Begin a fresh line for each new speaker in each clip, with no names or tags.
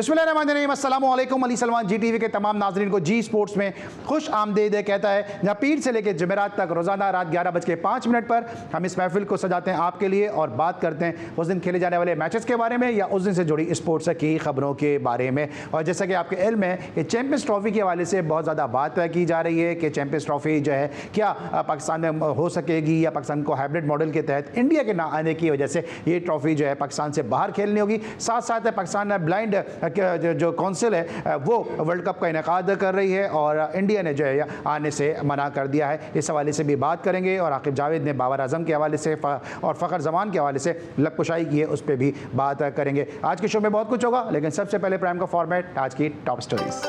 बिस्मिल्लाहिर्रहमानिर्रहीम, अस्सलाम वालेकुम। अली सलमान जी टीवी के तमाम नाज़रीन को जी स्पोर्ट्स में खुश आमदीद कहता है, जहाँ पीर से लेकर जमेरात तक रोज़ाना रात 11:05 पर हम इस महफिल को सजाते हैं आपके लिए और बात करते हैं उस दिन खेले जाने वाले मैचेस के बारे में या उस दिन से जुड़ी स्पोर्ट्स की खबरों के बारे में। और जैसा कि आपके इल्म है कि चैंपियंस ट्रॉफी के हवाले से बहुत ज़्यादा बात की जा रही है कि चैंपियंस ट्रॉफी जो है क्या पाकिस्तान में हो सकेगी या पाकिस्तान को हाइब्रिड मॉडल के तहत इंडिया के ना आने की वजह से ये ट्रॉफी जो है पाकिस्तान से बाहर खेलनी होगी। साथ साथ पाकिस्तान ब्लाइंड जो काउंसिल है वो वर्ल्ड कप का इनेकाद कर रही है और इंडिया ने जो है आने से मना कर दिया है। इस हवाले से भी बात करेंगे और आकिब जावेद ने बाबर आजम के हवाले से और फ़खर जमान के हवाले से लबकुशाई की है, उस पर भी बात करेंगे। आज के शो में बहुत कुछ होगा, लेकिन सबसे पहले प्राइम का फॉर्मेट, आज की टॉप स्टोरीज।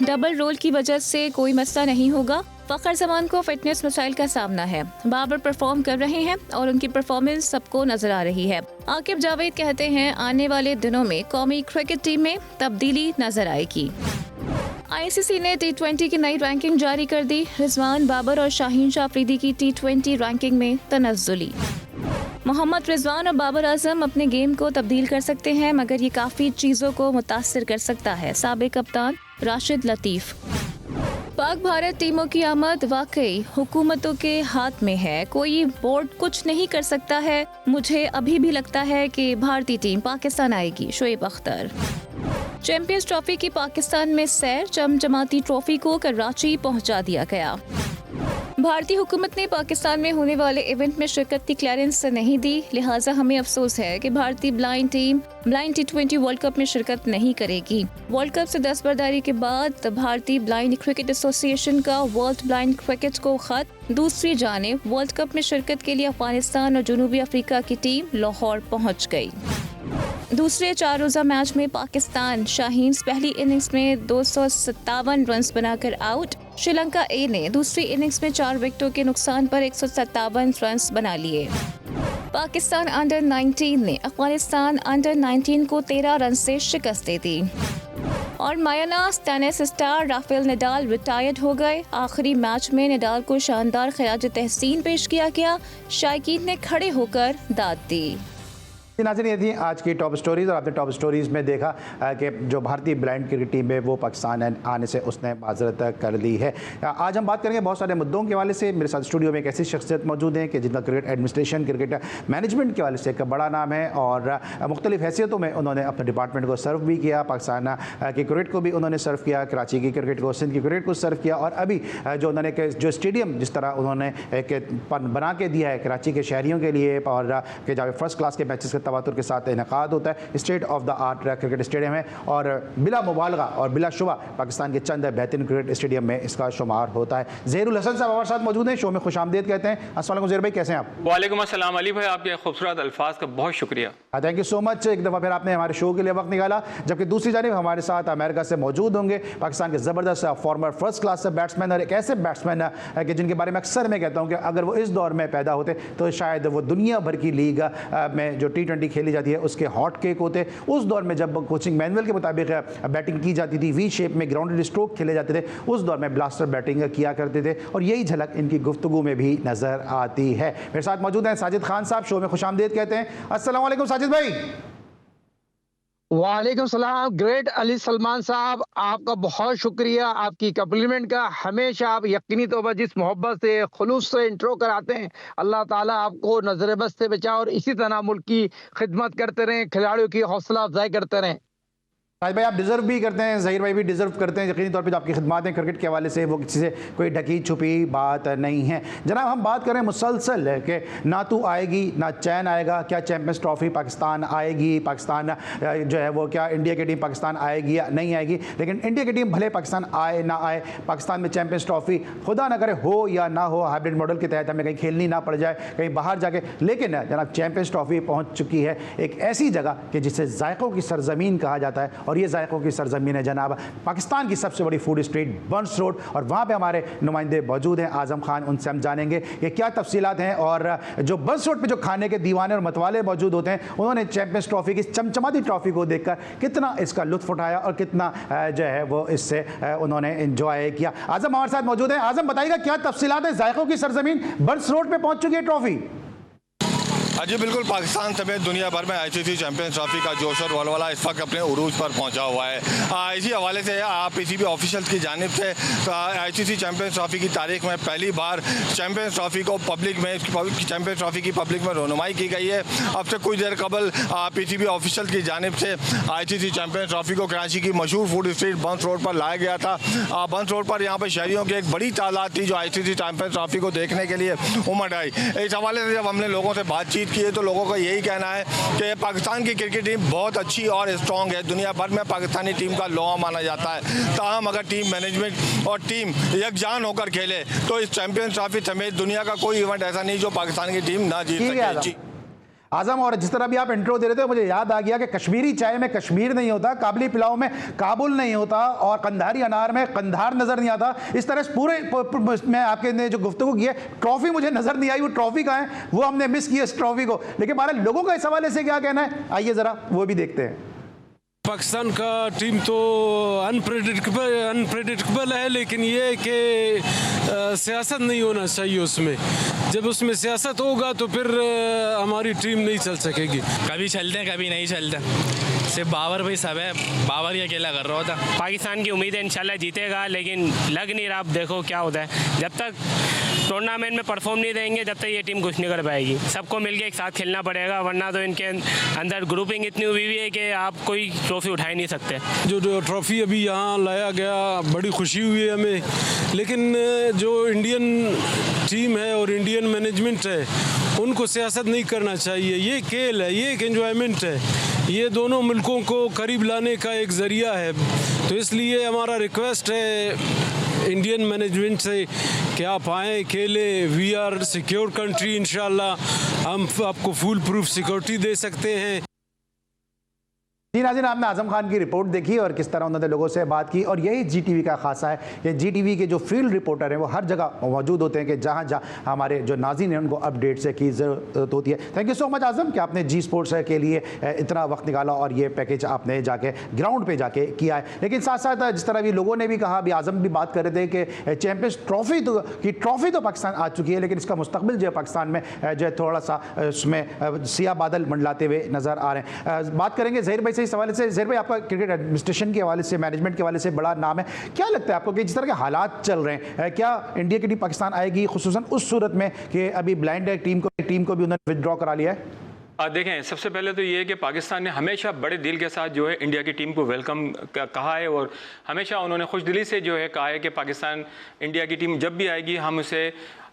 डबल रोल की वजह से कोई मसला नहीं होगा। फ़खर जमान को फिटनेस मसाइल का सामना है। बाबर परफॉर्म कर रहे हैं और उनकी परफॉर्मेंस सबको नजर आ रही है। आकिब जावेद कहते हैं आने वाले दिनों में कौमी क्रिकेट टीम में तब्दीली नजर आएगी। आईसीसी ने T20 की नई रैंकिंग जारी कर दी। रिजवान, बाबर और शाहीन शाह अफरीदी की T20 रैंकिंग में तनज़्ज़ुली। मोहम्मद रिजवान और बाबर आजम अपने गेम को तब्दील कर सकते हैं, मगर ये काफ़ी चीज़ों को मुतासिर कर सकता है। साबिक कप्तान राशिद लतीफ़। पाक भारत टीमों की आमद वाकई हुकूमतों के हाथ में है, कोई बोर्ड कुछ नहीं कर सकता है। मुझे अभी भी लगता है कि भारतीय टीम पाकिस्तान आएगी। शोएब अख्तर। चैंपियंस ट्रॉफी की पाकिस्तान में सैर, चमचमाती ट्रॉफी को कराची पहुंचा दिया गया। भारतीय हुकूमत ने पाकिस्तान में होने वाले इवेंट में शिरकत की क्लियरेंस नहीं दी, लिहाजा हमें अफसोस है कि भारतीय blind team blind T20 world cup में शिरकत नहीं करेगी। वर्ल्ड कप से दस्तबरदारी के बाद भारतीय ब्लाइंड क्रिकेट एसोसिएशन का वर्ल्ड ब्लाइंड क्रिकेट को खत। दूसरी जानिब वर्ल्ड कप में शिरकत के लिए अफगानिस्तान और जनूबी अफ्रीका की टीम लाहौर पहुँच गई। दूसरे 4 रोज़ा मैच में पाकिस्तान शाहीन्स पहली इनिंग्स में 257 रन बनाकर आउट। श्रीलंका ए ने दूसरी इनिंग्स में 4 विकेटों के नुकसान पर 157 रन बना लिए। पाकिस्तान अंडर 19 ने अफगानिस्तान अंडर 19 को 13 रन से शिकस्त दे दी। और मायानास tennis star Rafael Nadal retired हो गए। आखिरी मैच में नडाल को शानदार खिराज तहसीन पेश किया गया। शायकीन ने खड़े होकर दाद दी।
नाज़रीन, ये थी आज की टॉप स्टोरीज़ और आपने टॉप स्टोरीज़ में देखा कि जो भारतीय ब्लाइंड क्रिकेट टीम है वो पाकिस्तान आने से उसने माजरत कर ली है। आज हम बात करेंगे बहुत सारे मुद्दों के हवाले से। मेरे साथ स्टूडियो में एक ऐसी शख्सियत मौजूद है कि जिनका क्रिकेट एडमिनिस्ट्रेशन, क्रिकेट मैनेजमेंट के हवाले से एक बड़ा नाम है और मुख्तलिफ हैसियतों में उन्होंने अपने डिपार्टमेंट को सर्व भी किया। पाकिस्तान की क्रिकेट को भी उन्होंने सर्व किया, कराची की क्रिकेट को, सिंध की क्रिकेट को सर्व किया और अभी जो उन्होंने जो स्टेडियम जिस तरह उन्होंने एक बना के दिया है कराची के शहरियों के लिए और कि जहाँ फर्स्ट क्लास के मैचेस के तवातुर के साथ इनेकाद होता है। State of the art cricket stadium है और बिला मुबालगा और बिला शुबा पाकिस्तान के चंद बेहतरीन क्रिकेट स्टेडियम में इसका शुमार होता है। ज़हीरुल हसन साहब हमारे साथ मौजूद हैं, शो में खुश आमदीद कहते हैं। अस्सलाम वालेकुम ज़हीर भाई, कैसे हैं आप?
वालेकुम अस्सलाम अली भाई, आपके खूबसूरत अल्फाज का बहुत शुक्रिया।
Thank you so much. एक दफ़ा फिर आपने हमारे शो के लिए वक्त निकाला। जबकि दूसरी जानिब हमारे साथ अमेरिका से मौजूद होंगे पाकिस्तान के ज़बरदस्त फॉर्मर फर्स्ट क्लास बैट्समैन और एक ऐसे बैट्समैन कि जिनके बारे में अक्सर मैं कहता हूँ कि अगर वो इस दौर में पैदा होते तो शायद वो दुनिया भर की लीग में जो T20 खेली जाती है उसके हॉट केक होते। उस दौर में जब कोचिंग मैनुअल के मुताबिक बैटिंग की जाती थी, वी शेप में ग्राउंडेड स्ट्रोक खेले जाते थे, उस दौर में ब्लास्टर बैटिंग किया करते थे और यही झलक इनकी गुफ्तगू में भी नजर आती है। मेरे साथ मौजूद हैं साजिद खान साहब, शो में खुशामदीद कहते हैं। अस्सलाम वालेकुम साजिद भाई।
वालेकुम सलाम। ग्रेट अली सलमान साहब, आपका बहुत शुक्रिया आपकी कम्प्लीमेंट का। हमेशा आप यकीनी तौर पर जिस मोहब्बत से, खुलूस से इंट्रो कराते हैं, अल्लाह ताला आपको नजर बद से बचाए और इसी तरह मुल्क की खिदमत करते रहें, खिलाड़ियों की हौसला अफजाई करते रहें।
साजिद भाई आप डिज़र्व भी करते हैं, ज़हीर भाई भी डिज़र्व करते हैं। यकीनी तौर पे जो आपकी खिदमत हैं क्रिकेट के हवाले से वो किसी से कोई ढकी छुपी बात नहीं है। जनाब हम बात करें मुसलसल कि ना तू आएगी ना चैन आएगा, क्या चैंपियंस ट्रॉफी पाकिस्तान आएगी, पाकिस्तान जो है वो क्या इंडिया की टीम पाकिस्तान आएगी या नहीं आएगी। लेकिन इंडिया की टीम भले पाकिस्तान आए ना आए, पाकिस्तान में चैंपियंस ट्रॉफी खुदा ना करे हो या ना हो, हाइब्रिड मॉडल के तहत हमें कहीं खेलनी ना पड़ जाए कहीं बाहर जाके, लेकिन जनाब चैंपियंस ट्रॉफी पहुँच चुकी है एक ऐसी जगह कि जिसे जायकों की सरजमीन कहा जाता है और ये जायकों की सरजमीन है जनाब पाकिस्तान की सबसे बड़ी फूड स्ट्रीट बर्न्स रोड और वहाँ पे हमारे नुमाइंदे मौजूद हैं आजम खान, उनसे हम जानेंगे कि क्या तफसीलात हैं और जो बर्न्स रोड पे जो खाने के दीवाने और मतवाले मौजूद होते हैं उन्होंने चैंपियंस ट्रॉफी की चमचमाती ट्रॉफी को देखकर कितना इसका लुत्फ उठाया और कितना जो है वो इससे उन्होंने इंजॉय किया। आजम हमारे साथ मौजूद हैं। आजम बताइएगा क्या तफसीलात है, जायकों की सरजमीन बर्न्स रोड पर पहुँच चुकी है ट्रॉफी?
हाँ जी बिल्कुल, पाकिस्तान समेत दुनिया भर में आईसीसी चैंपियंस ट्रॉफी का जोश और वलवला इस वक्त अपने उरूज पर पहुंचा हुआ है। इसी हवाले से पीसीबी ऑफिशियल्स की जानिब से आईसीसी चैंपियंस ट्रॉफी की तारीख में पहली बार चैंपियंस ट्रॉफी को चैंपियंस ट्रॉफी की पब्लिक में रोनुमाई की गई है। अब से कुछ देर कबल पीसीबी ऑफिशियल की जानिब से आईसीसी चैंपियंस ट्रॉफी को कराची की मशहूर फूड स्ट्रीट बंस रोड पर लाया गया था। बंस रोड पर यहाँ पर शहरियों की एक बड़ी तादाद थी जो आईसीसी चैंपियंस ट्रॉफी को देखने के लिए उमड़ आई। इस हवाले से जब हमने लोगों से बातचीत की है तो लोगों का यही कहना है कि पाकिस्तान की क्रिकेट टीम बहुत अच्छी और स्ट्रॉन्ग है। दुनिया भर में पाकिस्तानी टीम का लोहा माना जाता है। ताहम अगर टीम मैनेजमेंट और टीम यकजान होकर खेले तो इस चैंपियंस ट्रॉफी समेत दुनिया का कोई इवेंट ऐसा नहीं जो पाकिस्तान की टीम ना जीत सके।
आजम, और जिस तरह भी आप इंट्रो दे रहे थे मुझे याद आ गया कि कश्मीरी चाय में कश्मीर नहीं होता, काबली पिलाव में काबुल नहीं होता और कंधारी अनार में कंधार नजर नहीं आता। इस तरह से पूरे में आपके ने जो गुफ्तगू की है, ट्रॉफी मुझे नजर नहीं आई, वो ट्रॉफी कहाँ है, वो हमने मिस किया इस ट्रॉफी को। लेकिन हमारे लोगों का इस हवाले से क्या कहना है, आइए जरा वो भी देखते हैं।
पाकिस्तान का टीम तो अनप्रेडिक्टेबल है, लेकिन ये है कि सियासत नहीं होना चाहिए उसमें। जब उसमें सियासत होगा तो फिर हमारी टीम नहीं चल सकेगी।
कभी चलते हैं कभी नहीं चलते, सिर्फ बाबर भाई सब है, बाबर ही अकेला कर रहा होता। पाकिस्तान की उम्मीद है इंशाल्लाह जीतेगा, लेकिन लग नहीं रहा। अब देखो क्या होता है, जब तक टूर्नामेंट में परफॉर्म नहीं देंगे जब तक ये टीम कुछ नहीं कर पाएगी। सबको मिलके एक साथ खेलना पड़ेगा, वरना तो इनके अंदर ग्रुपिंग इतनी हुई है कि आप कोई ट्रॉफी उठा ही नहीं सकते।
जो ट्रॉफी अभी यहाँ लाया गया बड़ी खुशी हुई है हमें, लेकिन जो इंडियन टीम है और इंडियन मैनेजमेंट है उनको सियासत नहीं करना चाहिए। ये खेल है, ये एक एंजॉयमेंट है, ये दोनों मुल्कों को करीब लाने का एक ज़रिया है। तो इसलिए हमारा रिक्वेस्ट है इंडियन मैनेजमेंट से कि आप आएँ खेले। वी आर सिक्योर कंट्री, इंशाल्लाह हम आपको फुल प्रूफ सिक्योरिटी दे सकते हैं।
जी नाज़रीन, आपने आज़म खान की रिपोर्ट देखी और किस तरह उन्होंने लोगों से बात की, और यही जीटीवी का खासा है कि जीटीवी के जो फील्ड रिपोर्टर हैं वो हर जगह मौजूद होते हैं कि जहाँ जहाँ हमारे जो नाज़रीन हैं उनको अपडेट से की ज़रूरत होती है। थैंक यू सो मच आज़म कि आपने जी स्पोर्ट्स के लिए इतना वक्त निकाला और ये पैकेज आपने जाके ग्राउंड पर जाके किया है। लेकिन साथ साथ जिस तरह भी लोगों ने भी कहा, अभी आज़म भी बात कर रहे थे कि चैम्पियंस ट्रॉफ़ी तो पाकिस्तान आ चुकी है, लेकिन इसका मुस्तकबिल जो है पाकिस्तान में जो है थोड़ा सा उसमें सियाह बादल मंडलाते हुए नज़र आ रहे हैं। बात करेंगे ज़हीर भाई से इस हवाले से। ज़हीर भाई, आपका क्रिकेट एडमिनिस्ट्रेशन के हवाले से, मैनेजमेंट के हवाले से बड़ा नाम है। क्या लगता है आपको कि जिस तरह के हालात चल रहे हैं, क्या इंडिया की टीम पाकिस्तान आएगी, खुसूसन उस सूरत में कि अभी ब्लाइंड टीम को भी उन्होंने विदड्रॉ करा लिया है?
देखें, सबसे पहले तो ये है कि पाकिस्तान ने हमेशा बड़े दिल के साथ जो है इंडिया की टीम को वेलकम कहा है, और हमेशा उन्होंने खुश दिली से जो है कहा है कि पाकिस्तान इंडिया की टीम जब भी आएगी हम उसे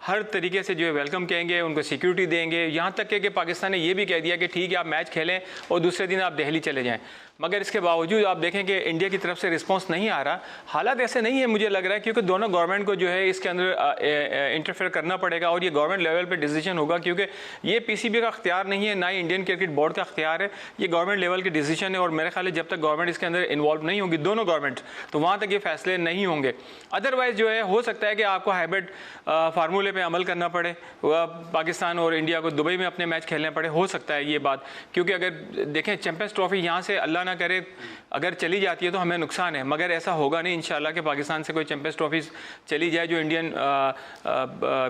हर तरीके से जो है वेलकम कहेंगे, उनको सिक्योरिटी देंगे। यहाँ तक कि पाकिस्तान ने ये भी कह दिया कि ठीक है आप मैच खेलें और दूसरे दिन आप दिल्ली चले जाएं। मगर इसके बावजूद आप देखें कि इंडिया की तरफ से रिस्पांस नहीं आ रहा। हालात ऐसे नहीं है मुझे लग रहा है, क्योंकि दोनों गवर्नमेंट को जो है इसके अंदर इंटरफेयर करना पड़ेगा और ये गवर्नमेंट लेवल पे डिसीजन होगा, क्योंकि ये पीसीबी का अख्तियार नहीं है, ना ही इंडियन क्रिकेट बोर्ड का अख्तियार है। ये गवर्नमेंट लेवल के डिसीजन है और मेरे ख्याल है जब तक गवर्नमेंट इसके अंदर इन्वॉल्व नहीं होगी, दोनों गवर्नमेंट, तो वहाँ तक ये फैसले नहीं होंगे। अदरवाइज़ जो है हो सकता है कि आपको हाइब्रिड फार्मूले पर अमल करना पड़े, पाकिस्तान और इंडिया को दुबई में अपने मैच खेलने पड़े, हो सकता है ये बात। क्योंकि अगर देखें चैंपियंस ट्रॉफी यहाँ से अल्लाह ना करे अगर चली जाती है तो हमें नुकसान है, मगर ऐसा होगा नहीं इंशाल्लाह कि पाकिस्तान से कोई चैंपियंस ट्रॉफी चली जाए, जो इंडियन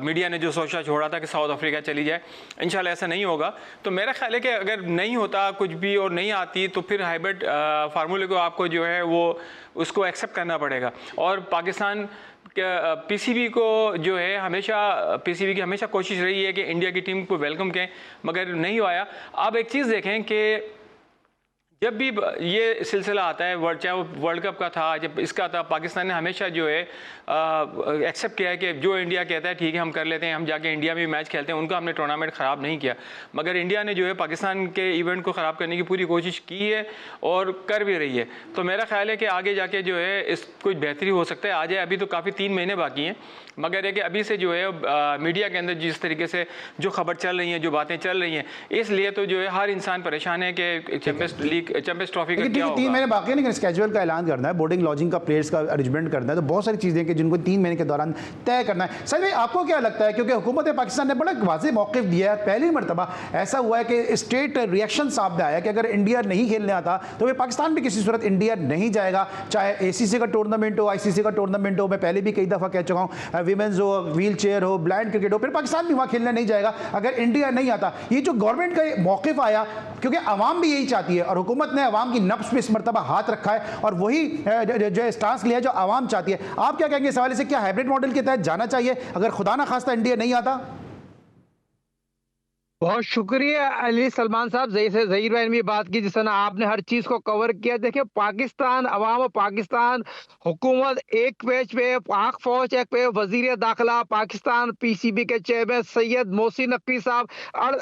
मीडिया ने जो सोचा छोड़ा था कि साउथ अफ्रीका चली जाए, इंशाल्लाह ऐसा नहीं होगा। तो मेरा ख्याल है कि अगर नहीं होता कुछ भी और नहीं आती तो फिर हाइब्रिड फार्मूले को आपको जो है वो उसको एक्सेप्ट करना पड़ेगा। और पाकिस्तान पीसीबी को जो है हमेशा पीसीबी की हमेशा कोशिश रही है कि इंडिया की टीम को वेलकम करें, मगर नहीं आया। आप एक चीज़ देखें कि जब भी ये सिलसिला आता है, चाहे वो वर्ल्ड कप का था, जब इसका था, पाकिस्तान ने हमेशा जो है एक्सेप्ट किया है कि जो इंडिया कहता है ठीक है हम कर लेते हैं, हम जाके इंडिया में भी मैच खेलते हैं। उनका हमने टूर्नामेंट ख़राब नहीं किया, मगर इंडिया ने जो है पाकिस्तान के इवेंट को ख़राब करने की पूरी कोशिश की है और कर भी रही है। तो मेरा ख्याल है कि आगे जाके जो है इस कुछ बेहतरी हो सकता है, आ जाए। अभी तो काफ़ी 3 महीने बाकी हैं, मगर है कि अभी से जो है मीडिया के अंदर जिस तरीके से जो खबर चल रही है, जो बातें चल रही हैं, इसलिए तो जो है हर इंसान परेशान है कि चैंपियंस लीग चैंपियंस ट्रॉफी का
लेकिन
क्या
3
होगा?
महीने बाकी है, लेकिन स्केजुअल का ऐलान करना है, बोर्डिंग लॉजिंग का प्लेयर्स का अरेंजमेंट करना है, तो बहुत सारी चीज़ें कि जिनको 3 महीने के दौरान तय करना है। सर भाई आपको क्या लगता है, क्योंकि हुकूमत पाकिस्तान ने बड़ा वाज़ेह मौक़िफ़ दिया है, पहली मरतबा ऐसा हुआ है कि स्टेट रिएक्शन सामने आया कि अगर इंडिया नहीं खेलने आता तो फिर पाकिस्तान भी किसी सूरत इंडिया नहीं जाएगा, चाहे ACC का टूर्नामेंट हो, ICC का टूर्नामेंट हो। मैं पहले भी कई दफ़ा कह चुका हूँ, विमेंस हो, व्हील चेयर हो, ब्लाइंड क्रिकेट हो, फिर पाकिस्तान भी वहाँ खेलने नहीं जाएगा अगर इंडिया नहीं आता। ये जो गवर्नमेंट का मौक़िफ़ आया, क्योंकि आवाम भी यही चाहती है और हुकूमत ने आवाम की नब्ज़ पे इस मरतबा हाथ रखा है और वही जो स्टांस लिया जो आवाम चाहती है। आप क्या कहेंगे इस हवाले से, क्या हाइब्रिड मॉडल के तहत जाना चाहिए अगर खुदा ना खास्ता इंडिया नहीं आता?
बहुत शुक्रिया अली सलमान साहब, जैसे ज़हीर भाई ने भी बात की, जिस तरह आपने हर चीज को कवर किया। देखिए पाकिस्तान अवाम और पाकिस्तान हुकूमत एक पेज पे, पाक फौज एक पे, वजीर दाखिला पाकिस्तान PCB के चेयरमैन सैयद मोहसिन नकवी साहब।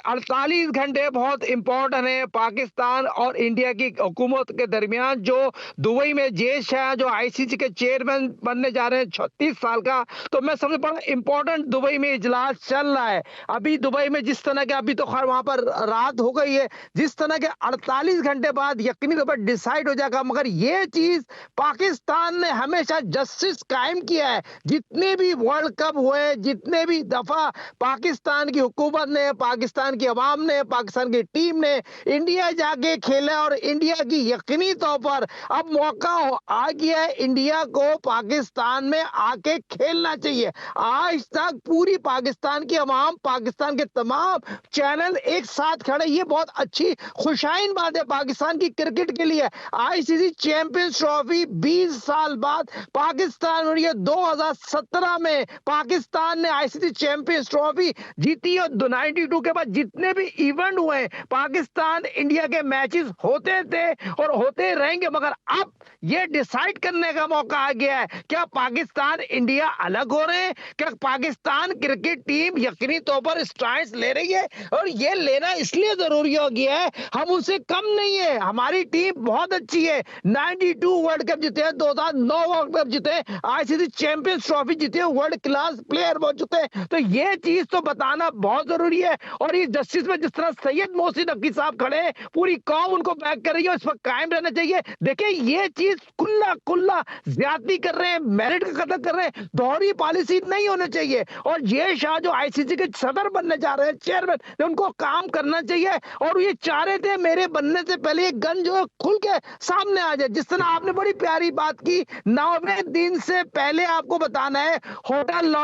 48 घंटे बहुत इंपॉर्टेंट है पाकिस्तान और इंडिया की हुकूमत के दरमियान। जो दुबई में जय शाह जो ICC के चेयरमैन बनने जा रहे हैं 36 साल का, तो मैं सबसे बड़ा इंपॉर्टेंट दुबई में इजलास चल रहा है अभी। दुबई में जिस तरह के अभी तो खैर वहां पर रात हो गई है, जिस तरह के 48 घंटे बाद यकीनी तौर पर डिसाइड हो जाएगा। मगर ये चीज पाकिस्तान ने हमेशा जस्टिस कायम किया है। जितने भी वर्ल्ड कप हुए, जितने भी दफा पाकिस्तान की हुकूमत ने, पाकिस्तान की अवाम ने, पाकिस्तान की टीम ने इंडिया जाके खेला और इंडिया की यकीनी तौर पर अब मौका आ गया है इंडिया को पाकिस्तान में आके खेलना चाहिए। आज तक पूरी पाकिस्तान की अवाम, पाकिस्तान के तमाम चैनल एक साथ खड़े, ये बहुत अच्छी खुशाइन बात है पाकिस्तान की क्रिकेट के लिए। ICC चैंपियंस ट्रॉफी 20 साल बाद पाकिस्तान और ये 2017 में पाकिस्तान ने ICC चैंपियंस ट्रॉफी जीती और 92 के बाद जितने भी इवेंट हुए पाकिस्तान इंडिया के मैचेस होते थे और होते रहेंगे। मगर अब ये डिसाइड करने का मौका आ गया है, क्या पाकिस्तान इंडिया अलग हो रहे हैं, क्या पाकिस्तान क्रिकेट टीम यकीनी तौर पर स्ट्राइड्स ले रही है। और ये लेना इसलिए जरूरी हो गया है, हम उससे कम नहीं है, हमारी टीम बहुत अच्छी है। 92 वर्ल्ड कप जीते हैं, 2009 वर्ल्ड कप जीते, ICC चैंपियंस ट्रॉफी जीते, वर्ल्ड क्लास प्लेयर बहुत जीते। तो ये चीज तो बताना बहुत जरूरी है। और इस जस्टिस में जिस तरह सैयद मोहसिन नकवी साहब खड़े हैं, पूरी कौम उनको बैक कर रही है, इस पर कायम रहना चाहिए। देखिए ये चीज कुल्ला ज्यादती कर रहे हैं, मेरिट का कदर कर रहे हैं, दोहरी पॉलिसी नहीं होनी चाहिए। और ये शाह जो ICC के सदर बनने जा रहे हैं, चेयरमैन, उनको काम करना चाहिए। और ये चाह रहे थे मेरे बनने से पहले ये गन जो है खुल के सामने आ जाए। जिस तरह आपने बड़ी प्यारी बात की, 9वें दिन से पहले आपको बताना है, होटल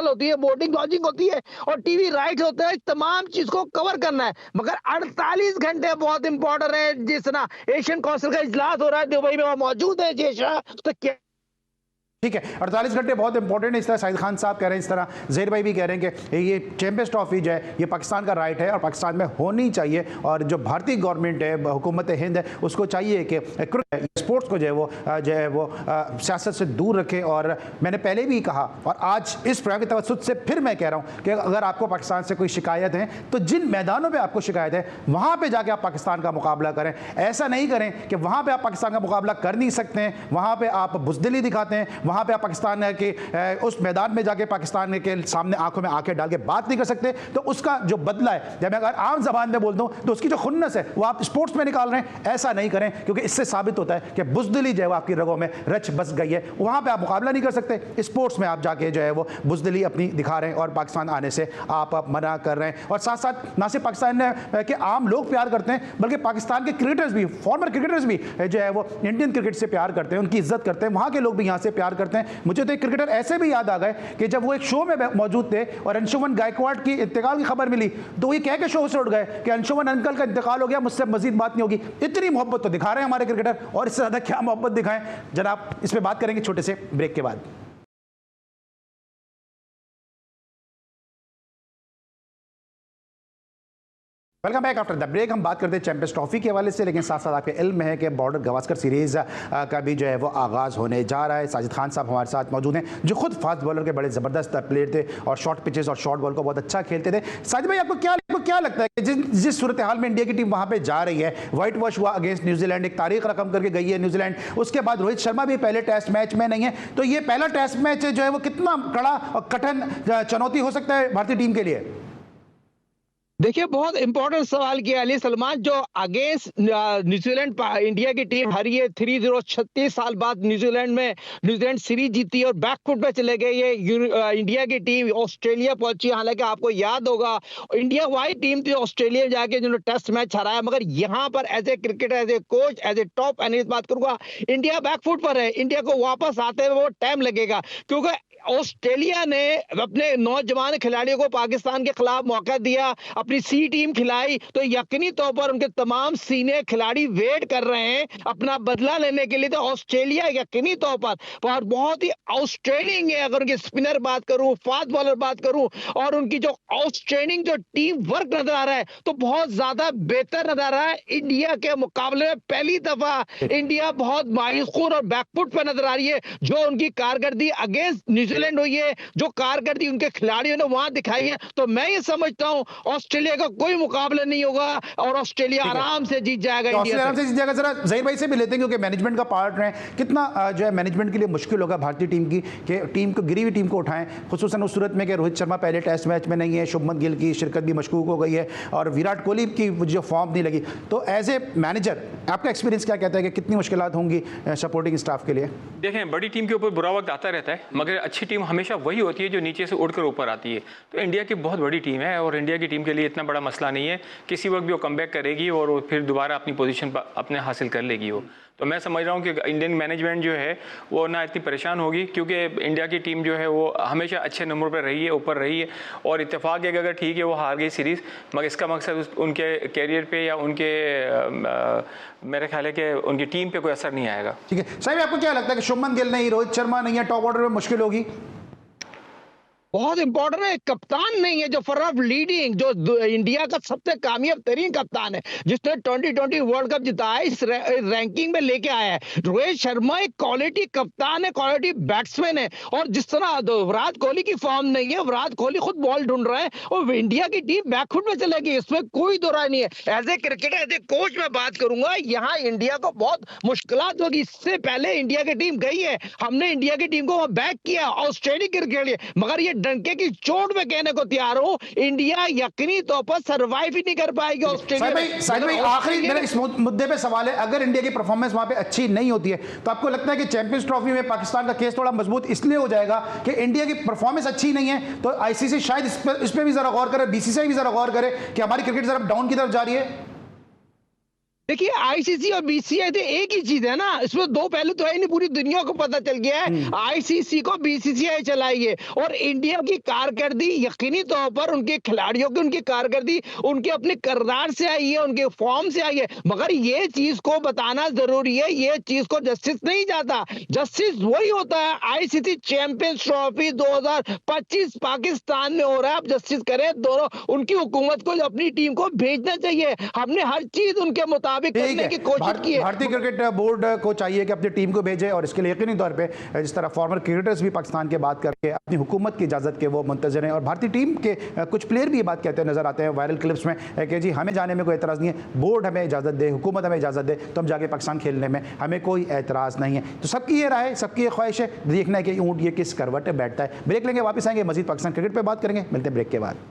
होती है, बोर्डिंग लॉजिंग होती है और TV राइट होता है, तमाम चीज को कवर करना है। मगर 48 घंटे बहुत इंपॉर्टेंट है। जिस तरह एशियन काउंसिल का इजलास हो रहा है दुबई में, वहां मौजूद है जय शाह, तो क्या
ठीक है, 48 घंटे बहुत इंपॉर्टेंट है। इस तरह शाहिद खान साहब कह रहे हैं, इस तरह ज़हीर भाई भी कह रहे हैं कि ये चैंपियंस ट्रॉफी जो है ये पाकिस्तान का राइट है और पाकिस्तान में होनी चाहिए। और जो भारतीय गवर्नमेंट है, हुकूमत हिंद है, उसको चाहिए कि स्पोर्ट्स को जो है वो सियासत से दूर रखे। और मैंने पहले भी कहा और आज इस प्रोग्राम के तवज्जुह से फिर मैं कह रहा हूँ कि अगर आपको पाकिस्तान से कोई शिकायत है तो जिन मैदानों पर आपको शिकायत है वहाँ पर जाके आप पाकिस्तान का मुकाबला करें। ऐसा नहीं करें कि वहाँ पर आप पाकिस्तान का मुकाबला कर नहीं सकते हैं, वहाँ पर आप बुज़दिली दिखाते हैं, वहाँ पे आप पाकिस्तान के उस मैदान में जाके पाकिस्तान के सामने आंखों में आंखें डाल के बात नहीं कर सकते। तो उसका जो बदला है, जब मैं अगर आम जबान में बोलता हूं तो उसकी जो खुन्नस है वो आप स्पोर्ट्स में निकाल रहे हैं। ऐसा नहीं करें, क्योंकि इससे साबित होता है कि बुज़दिली जो है वो आपकी रगों में रच बस गई है। वहां पे आप मुकाबला नहीं कर सकते, स्पोर्ट्स में आप जाके जो है वो बुज़दिली अपनी दिखा रहे हैं और पाकिस्तान आने से आप मना कर रहे हैं। और साथ साथ ना सिर्फ पाकिस्तान के आम लोग प्यार करते हैं, बल्कि पाकिस्तान के क्रिकेटर्स भी, फॉर्मर क्रिकेटर्स भी जो है वो इंडियन क्रिकेट से प्यार करते हैं, उनकी इज्जत करते हैं। वहाँ के लोग भी यहाँ से प्यार करते हैं। मुझे तो एक क्रिकेटर ऐसे भी याद आ गए कि जब वो एक शो में मौजूद थे और अंशुमन गायकवाड़ की इंतकाल की खबर मिली तो ये कह के शो से उठ गए कि अंशुमन अंकल का इंतकाल हो गया, मुझसे मजीद बात नहीं होगी। इतनी मोहब्बत तो दिखा रहे हैं हमारे क्रिकेटर, और इससे ज़्यादा क्या मोहब्बत दिखाएं जनाब। इस पर बात करेंगे छोटे से ब्रेक के बाद। Welcome back after the break. हम बात करते हैं चैंपियंस ट्रॉफी के हवाले से, लेकिन साथ साथ आपके इल्म में है कि बॉर्डर गवास्कर सीरीज़ का भी जो है वो आगाज़ होने जा रहा है। साजिद खान साहब हमारे साथ मौजूद हैं, जो खुद फास्ट बॉलर के बड़े ज़बरदस्त प्लेयर थे और शॉर्ट पिचेस और शॉर्ट बॉल को बहुत अच्छा खेलते थे। साजिद भाई, आपको क्या लगता है कि जिस सूरत हाल में इंडिया की टीम वहाँ पर जा रही है, वाइट वॉश हुआ अगेंस्ट न्यूजीलैंड, एक तारीख रकम करके गई है न्यूजीलैंड, उसके बाद रोहित शर्मा भी पहले टेस्ट मैच में नहीं है, तो ये पहला टेस्ट मैच जो है वो कितना कड़ा और कठिन चुनौती हो सकता है भारतीय टीम के लिए?
देखिए, बहुत इंपॉर्टेंट सवाल किया अली सलमान। जो अगेंस्ट न्यूजीलैंड इंडिया की टीम हारी है 3-0, 36 साल बाद न्यूजीलैंड सीरीज जीती और बैकफुट पे चले गए ये इंडिया की टीम ऑस्ट्रेलिया पहुंची। हालांकि आपको याद होगा इंडिया वही टीम थी ऑस्ट्रेलिया में जाके जिन्होंने टेस्ट मैच हराया, मगर यहाँ पर as a cricketer, as a coach, as a top analyst बात करूंगा, इंडिया बैकफुट पर है। इंडिया को वापस आते हुए वो टाइम लगेगा, क्योंकि ऑस्ट्रेलिया ने अपने नौजवान खिलाड़ियों को पाकिस्तान के खिलाफ मौका दिया, अपनी सी टीम खिलाई, तो यकीनी तौर पर उनके तमाम सीनियर खिलाड़ी वेट कर रहे हैं अपना बदला लेने के लिए। तो ऑस्ट्रेलिया यकीनी तौर पर बहुत ही आउटस्टैंडिंग है। अगर उनके स्पिनर बात करूं, फास्ट बॉलर बात करूं, और उनकी जो आउटस्टैंडिंग जो टीम वर्क नजर आ रहा है तो बहुत ज्यादा बेहतर नजर आ रहा है। इंडिया के मुकाबले में पहली दफा इंडिया बहुत मायूस और बैकफुट पर नजर आ रही है। जो उनकी कारकर्दगी अगेंस्ट न्यूजीलैंड हुई है, जो कारकर्दगी उनके खिलाड़ियों ने वहां दिखाई है, तो मैं ये समझता हूं ऑस्ट्रेलिया का कोई मुकाबला नहीं होगा और ऑस्ट्रेलिया आराम से जीत जाएगा।
तो ऑस्ट्रेलिया आराम से जीत जाएगा। जरा ज़हीर भाई से भी लेते हैं, क्योंकि मैनेजमेंट का पार्ट रहे, कितना जो है मैनेजमेंट के लिए मुश्किल होगा भारतीय टीम की कि टीम को गिरी हुई टीम को उठाएं, खुसूसन उस सूरत में कि रोहित शर्मा पहले टेस्ट मैच में नहीं है, शुभमन गिल की शिरकत भी मशकूक हो गई है और विराट कोहली की जो फॉर्म नहीं लगी। तो एज ए मैनेजर आपका एक्सपीरियंस क्या कहता है कि कितनी मुश्किलात होंगी सपोर्टिंग स्टाफ के लिए?
देखें, बड़ी टीम के ऊपर बुरा वक्त आता रहता है, मगर अच्छी टीम हमेशा वही होती है जो नीचे से उड़कर ऊपर आती है। तो इंडिया की बहुत बड़ी टीम है और इंडिया की टीम के लिए इतना बड़ा मसला नहीं है, किसी वक्त भी वो कमबैक करेगी और वो फिर दोबारा अपनी पोजीशन अपने हासिल कर लेगी वो। तो मैं समझ रहा हूँ कि इंडियन मैनेजमेंट जो है वो ना इतनी परेशान होगी, क्योंकि इंडिया की टीम जो है वो हमेशा अच्छे नंबर पर रही है, ऊपर रही है। और इत्तेफाक है कि अगर ठीक है वो हार गई सीरीज़, मगर इसका मकसद उनके कैरियर पे या उनके मेरे ख्याल है कि उनकी टीम पे कोई असर नहीं आएगा।
ठीक है साहिब, आपको क्या लगता है कि शुभमन गिल नहीं, रोहित शर्मा नहीं है, टॉप ऑर्डर में मुश्किल होगी?
बहुत इंपॉर्टेंट है, कप्तान नहीं है जो फॉर लीडिंग, जो इंडिया का सबसे कामयाब तरीन कप्तान है, जिसने 2020 वर्ल्ड कप जिताया, इस रैंकिंग में लेके आया है। रोहित शर्मा एक क्वालिटी कप्तान है, क्वालिटी बैट्समैन है, और जिस तरह विराट कोहली की फॉर्म नहीं है, विराट कोहली खुद बॉल ढूंढ रहे हैं और इंडिया की टीम बैकफुट में चलेगी, इसमें कोई दो राय नहीं है। As a cricketer, as a coach मैं बात करूंगा, यहाँ इंडिया को बहुत मुश्किलात होगी। इससे पहले इंडिया की टीम गई है, हमने इंडिया की टीम को बैक किया ऑस्ट्रेलिया क्रिकेट के लिए, मगर ये डंके की चोट में कहने को तैयार हूं, इंडिया यकीनी तौर पर सर्वाइव ही नहीं कर पाएगी ऑस्ट्रेलिया में।
साहिब भाई, आखिरी मेरा इस मुद्दे पे सवाल है, अगर इंडिया की परफॉर्मेंस वहां पे अच्छी नहीं होती है तो आपको लगता है कि चैंपियंस ट्रॉफी में पाकिस्तान का केस थोड़ा मजबूत इसलिए हो जाएगा कि इंडिया की परफॉर्मेंस अच्छी नहीं है, तो आईसीसी शायद इस पे भी जरा गौर करे, बीसीसीआई भी जरा गौर करे कि हमारी क्रिकेट जरा डाउन की तरफ जा रही है?
देखिए, आईसीसी और बीसीसीआई तो एक ही चीज है ना, इसमें दो पहलू तो है नहीं, पूरी दुनिया को पता चल गया है। आईसीसी को बीसीसीआई चलाई है और इंडिया की कारकर्दगी यकीनी तौर पर उनके खिलाड़ियों की उनकी कारकर्दगी उनके अपने किरदार से आई है, उनके फॉर्म से आई है, मगर ये चीज को बताना जरूरी है, ये चीज को जस्टिस नहीं जाता। जस्टिस वही होता है, आईसीसी चैंपियंस ट्रॉफी 2025 पाकिस्तान में हो रहा है, आप जस्टिस करें दोनों, उनकी हुकूमत को अपनी टीम को भेजना चाहिए। हमने हर चीज उनके मुताबिक करने की कोशिश की है।
भारतीय क्रिकेट बोर्ड को चाहिए कि अपनी टीम को भेजे और इसके लिए यकीनी तौर पे जिस तरह फॉर्मर क्रिकेटर्स भी पाकिस्तान के बात करके अपनी हुकूमत की इजाज़त के वो मुंतज़र हैं, और भारतीय टीम के कुछ प्लेयर भी ये बात कहते नजर आते हैं वायरल क्लिप्स में कि जी हमें जाने में कोई एतराज़ नहीं है, बोर्ड हमें इजाज़त दे, हुकूमत हमें इजाज़त दे तो हम जाके पाकिस्तान खेलने में हमें कोई एतराज़ नहीं है। तो सबकी ये राय, सबकी ये ख्वाहिश है, देखना है कि ऊँट ये किस करवट बैठता है। ब्रेक लेंगे, वापस आएंगे, मजीद पाकिस्तान क्रिकेट पर बात करेंगे, मिलते हैं ब्रेक के बाद।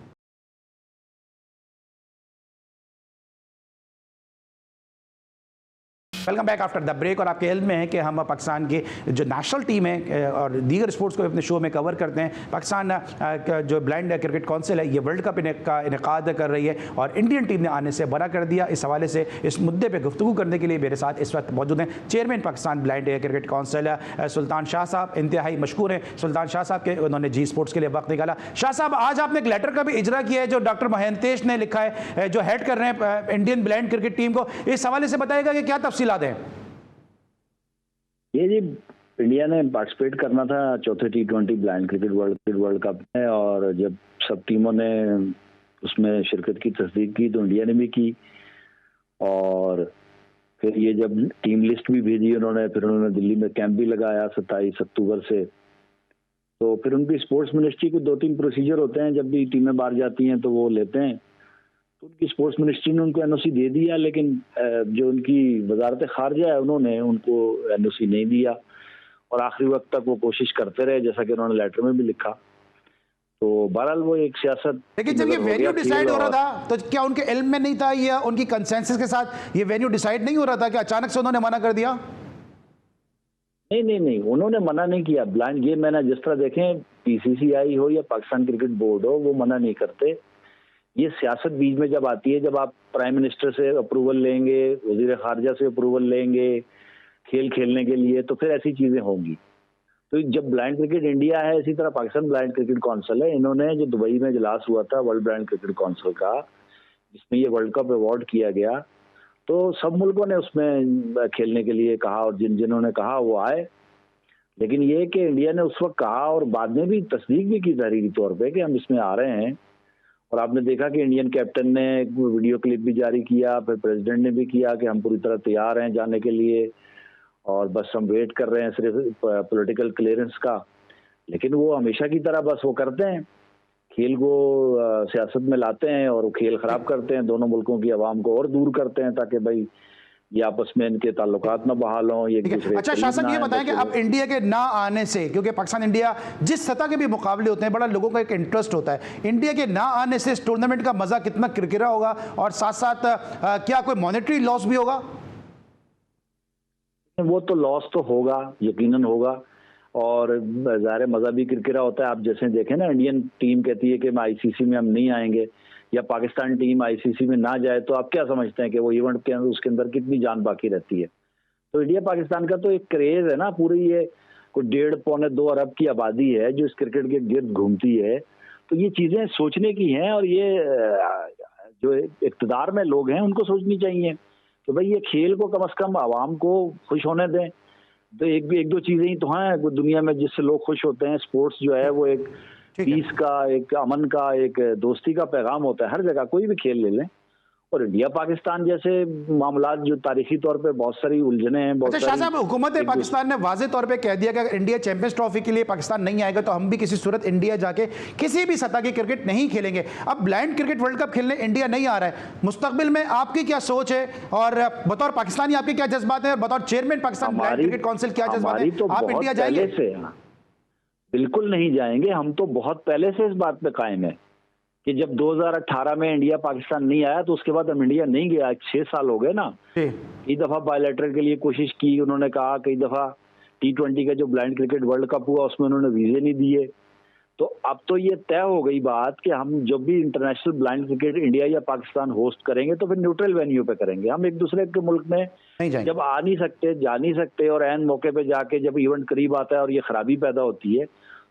Welcome back after the break. और आपके इल्म में है कि हम पाकिस्तान की जो नेशनल टीम है और दीगर स्पोर्ट्स को अपने शो में कवर करते हैं। पाकिस्तान जो ब्लाइंड क्रिकेट काउंसिल है ये वर्ल्ड कप का इनेकाद कर रही है और इंडियन टीम ने आने से बना कर दिया। इस हवाले से इस मुद्दे पर गुफ्तगू करने के लिए मेरे साथ इस वक्त मौजूद हैं chairman Pakistan blind cricket council Sultan Shah साहब। इंतहाई मशहूर हैं सुल्तान शाह साहब के, उन्होंने जी स्पोर्ट्स के लिए वक्त निकाला। शाह साहब, आज आपने एक लेटर का भी इजरा किया है जो डॉक्टर महेंतेश ने लिखा है, जो हेड कर रहे हैं इंडियन ब्लाइंड क्रिकेट टीम को, इस हवाले से बताएगा कि क्या तफसीलात हैं?
ये जी इंडिया ने पार्टिसिपेट करना था चौथे T20 blind cricket world cup में, और जब सब टीमों ने उसमें शिरकत की तस्दीक की तो इंडिया ने भी की, और फिर ये जब टीम लिस्ट भी भेजी उन्होंने, फिर उन्होंने दिल्ली में कैंप भी लगाया 27 अक्टूबर से। तो फिर उनकी स्पोर्ट्स मिनिस्ट्री के 2-3 प्रोसीजर होते हैं, जब भी टीमें बाहर जाती हैं तो वो लेते हैं। तो उनकी स्पोर्ट्स मिनिस्ट्री ने उनको एनओसी दे दिया, लेकिन जो उनकी वजारत खारजा है उन्होंने उनको एनओसी नहीं दिया और आखिरी वक्त तक वो कोशिश करते रहे, जैसा कि उन्होंने लेटर में भी लिखा। तो बहरहाल वो एक सियासत।
लेकिन जब ये वेन्यू डिसाइड हो रहा था तो क्या उनके इल्म में नहीं था या उनकी कंसेंसस के साथ ये वेन्यू डिसाइड नहीं हो रहा था कि अचानक से उन्होंने मना कर दिया?
नहीं, उन्होंने मना नहीं किया। ब्लाइंड गेम मैंने जिस तरह देखें, पीसीसीआई हो या पाकिस्तान क्रिकेट बोर्ड हो, वो मना नहीं करते। ये सियासत बीच में जब आती है, जब आप प्राइम मिनिस्टर से अप्रूवल लेंगे, वजीर खारजा से अप्रूवल लेंगे खेल खेलने के लिए, तो फिर ऐसी चीजें होंगी। तो जब ब्लाइंड क्रिकेट इंडिया है, इसी तरह पाकिस्तान ब्लाइंड क्रिकेट काउंसिल है, इन्होंने जो दुबई में इजलास हुआ था वर्ल्ड ब्लाइंड क्रिकेट काउंसिल का, जिसमें ये वर्ल्ड कप अवार्ड किया गया, तो सब मुल्कों ने उसमें खेलने के लिए कहा और जिन्होंने कहा वो आए। लेकिन ये कि इंडिया ने उस वक्त कहा और बाद में भी तस्दीक भी की तहरीरी तौर पे कि हम इसमें आ रहे हैं। और आपने देखा कि इंडियन कैप्टन ने वीडियो क्लिप भी जारी किया, फिर प्रेसिडेंट ने भी किया कि हम पूरी तरह तैयार हैं जाने के लिए और बस हम वेट कर रहे हैं सिर्फ पॉलिटिकल क्लियरेंस का। लेकिन वो हमेशा की तरह बस वो करते हैं, खेल को सियासत में लाते हैं और खेल खराब करते हैं, दोनों मुल्कों की आवाम को और दूर करते हैं ताकि भाई ये आपस में इनके ताल्लुकात ना बहाल हों, एक दूसरे।
अच्छा शासक, ये बताएं कि अब इंडिया के ना आने से, क्योंकि पाकिस्तान इंडिया जिस सतह के भी मुकाबले होते हैं बड़ा लोगों का एक इंटरेस्ट होता है, इंडिया के ना आने से इस टूर्नामेंट का मजा कितना किरकिरा होगा और साथ साथ क्या कोई मॉनेटरी लॉस भी होगा?
वो तो लॉस तो होगा, यकीनन होगा, और ज़ाहिर मज़ा भी किरकिरा होता है। आप जैसे देखें ना, इंडियन टीम कहती है कि मैं आईसीसी में हम नहीं आएंगे, या पाकिस्तान टीम आईसीसी में ना जाए, तो आप क्या समझते हैं कि वो इवेंट के अंदर उसके अंदर कितनी जान बाकी रहती है? तो इंडिया पाकिस्तान का तो एक क्रेज है ना, पूरी ये कोई 1.5-2 अरब की आबादी है जो इस क्रिकेट के गिर्द घूमती है। तो ये चीज़ें सोचने की हैं, और ये जो इक़्तिदार में लोग हैं उनको सोचनी चाहिए कि भाई ये खेल को कम से कम आवाम को खुश होने दें। तो एक दो चीज़ें ही तो हैं दुनिया में जिससे लोग खुश होते हैं। स्पोर्ट्स जो है वो एक पीस का, एक अमन का, एक दोस्ती का पैगाम होता है हर जगह, कोई भी खेल ले लें। और इंडिया पाकिस्तान जैसे मामलात जो तारीखी तौर पे बहुत सारी उलझने हैं, बहुत
अच्छा शाह साहब, हुकूमत पाकिस्तान ने वाज़े तौर पे कह दिया कि अगर इंडिया चैंपियंस ट्रॉफी के लिए पाकिस्तान नहीं आएगा तो हम भी किसी सूरत इंडिया जाके किसी भी सतह की क्रिकेट नहीं खेलेंगे। अब ब्लाइंड क्रिकेट वर्ल्ड कप खेलने इंडिया नहीं आ रहा है, मुस्तकबिल में आपकी क्या सोच है और बतौर पाकिस्तानी आपके क्या जज्बात हैं, और बतौर chairman Pakistan blind cricket council क्या जज्बात है?
तो
आप इंडिया जाएंगे?
बिल्कुल नहीं जाएंगे, हम तो बहुत पहले से इस बात पे कायम है कि जब 2018 में इंडिया पाकिस्तान नहीं आया तो उसके बाद हम इंडिया नहीं गया। 6 साल हो गए ना। कई दफा बायलैटरल के लिए कोशिश की, उन्होंने कहा, कई दफा T20 का जो ब्लाइंड क्रिकेट वर्ल्ड कप हुआ उसमें उन्होंने वीजे नहीं दिए। तो अब तो ये तय हो गई बात कि हम जब भी इंटरनेशनल ब्लाइंड क्रिकेट इंडिया या पाकिस्तान होस्ट करेंगे तो फिर न्यूट्रल वेन्यू पे करेंगे। हम एक दूसरे के मुल्क में जब आ नहीं सकते, जा नहीं सकते, और ऐन मौके पे जाके जब इवेंट करीब आता है और ये खराबी पैदा होती है,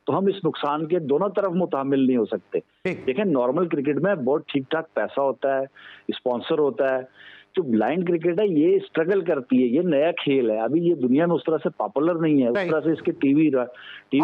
तो हम इस नुकसान के दोनों तरफ मुतहम्मिल नहीं हो सकते। देखें, नॉर्मल क्रिकेट में बहुत ठीक ठाक पैसा होता है, स्पॉन्सर होता है। जो ब्लाइंड क्रिकेट है ये स्ट्रगल करती है, ये नया खेल है, अभी ये दुनिया में उस तरह से पॉपुलर नहीं है, उस तरह से इसके टीवी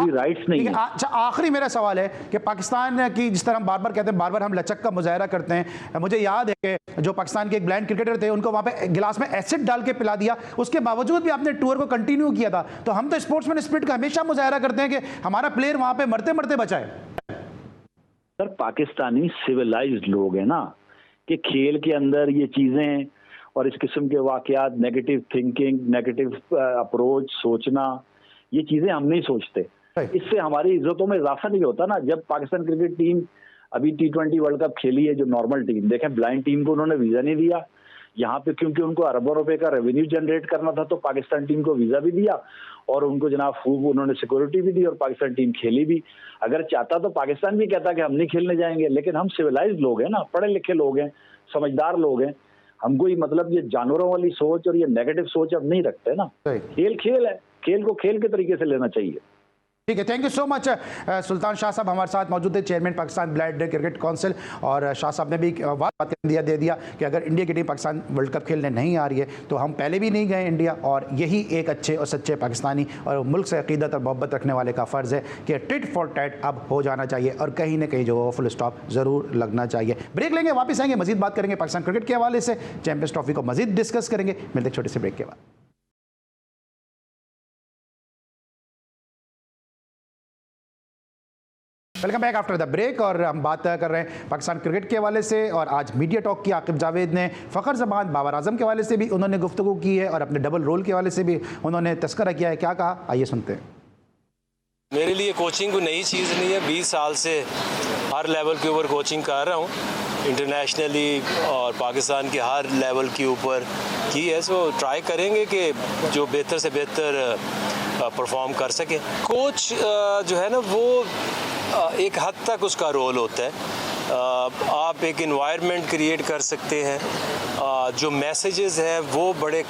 राइट्स नहीं है।
अच्छा, आखिरी मेरा सवाल है कि पाकिस्तान की, जिस तरह हम बार बार कहते हैं, बार बार हम लचक का मुजाहरा करते हैं, मुझे याद है कि जो पाकिस्तान के एक ब्लाइंड क्रिकेटर थे उनको वहाँ पे गिलास में एसिड डाल के पिला दिया, उसके बावजूद भी आपने टूर को कंटिन्यू किया था। तो हम तो स्पोर्ट्समैन स्पिरिट का हमेशा मुजाहरा करते हैं कि हमारा प्लेयर वहाँ पे मरते मरते बचा है।
सर, पाकिस्तानी सिविलाइज्ड लोग हैं ना, कि खेल के अंदर ये चीजें और इस किस्म के वाकयात, नेगेटिव थिंकिंग, नेगेटिव अप्रोच, सोचना, ये चीजें हम नहीं सोचते। इससे हमारी इज्जतों में इजाफा नहीं होता ना। जब पाकिस्तान क्रिकेट टीम अभी T20 वर्ल्ड कप खेली है, जो नॉर्मल टीम, देखें ब्लाइंड टीम को उन्होंने वीजा नहीं दिया यहाँ पे, क्योंकि उनको अरबों रुपए का रेवेन्यू जनरेट करना था, तो पाकिस्तान टीम को वीजा भी दिया और उनको जनाब खूब उन्होंने सिक्योरिटी भी दी और पाकिस्तान टीम खेली भी। अगर चाहता तो पाकिस्तान भी कहता कि हम नहीं खेलने जाएंगे, लेकिन हम सिविलाइज्ड लोग हैं ना, पढ़े लिखे लोग हैं, समझदार लोग हैं, हमको ये मतलब ये जानवरों वाली सोच और ये नेगेटिव सोच अब नहीं रखते ना। खेल खेल है, खेल को खेल के तरीके से लेना चाहिए।
ठीक है, थैंक यू सो मच। सुल्तान शाह साहब हमारे साथ मौजूद है, chairman Pakistan blind cricket council, और शाह साहब ने भी बात दे दिया कि अगर इंडिया की टीम पाकिस्तान वर्ल्ड कप खेलने नहीं आ रही है तो हम पहले भी नहीं गए इंडिया, और यही एक अच्छे और सच्चे पाकिस्तानी और मुल्क से अकीदत और मोहब्बत रखने वाले का फ़र्ज़ है कि टिट फॉर टैट अब हो जाना चाहिए और कहीं ना कहीं जो फुल स्टॉप ज़रूर लगना चाहिए। ब्रेक लेंगे, वापस आएंगे, मजीद बात करेंगे पाकिस्तान क्रिकेट के हवाले से, चैंपियंस ट्रॉफी को मजीद डिस्कस करेंगे। मिलते छोटे से ब्रेक के बाद। Welcome back after the break, और हम बात कर रहे हैं पाकिस्तान क्रिकेट के हवाले से, और आज मीडिया टॉक की आकिब जावेद ने फ़खर ज़मान बाबर आजम के हवाले से भी उन्होंने गुफ्तगू की है और अपने डबल रोल के हवाले से भी उन्होंने तस्करा किया है। क्या कहा, आइए सुनते हैं।
मेरे लिए कोचिंग कोई नई चीज़ नहीं है, 20 साल से हर लेवल के ऊपर कोचिंग कर रहा हूँ, इंटरनेशनली और पाकिस्तान के हर लेवल के ऊपर की है। सो ट्राई करेंगे कि जो बेहतर से बेहतर परफॉर्म कर सके। कोच जो है ना वो एक हद तक उसका रोल होता है। आप एक इन्वायरमेंट क्रिएट कर सकते हैं, जो मैसेजेस हैं वो बड़े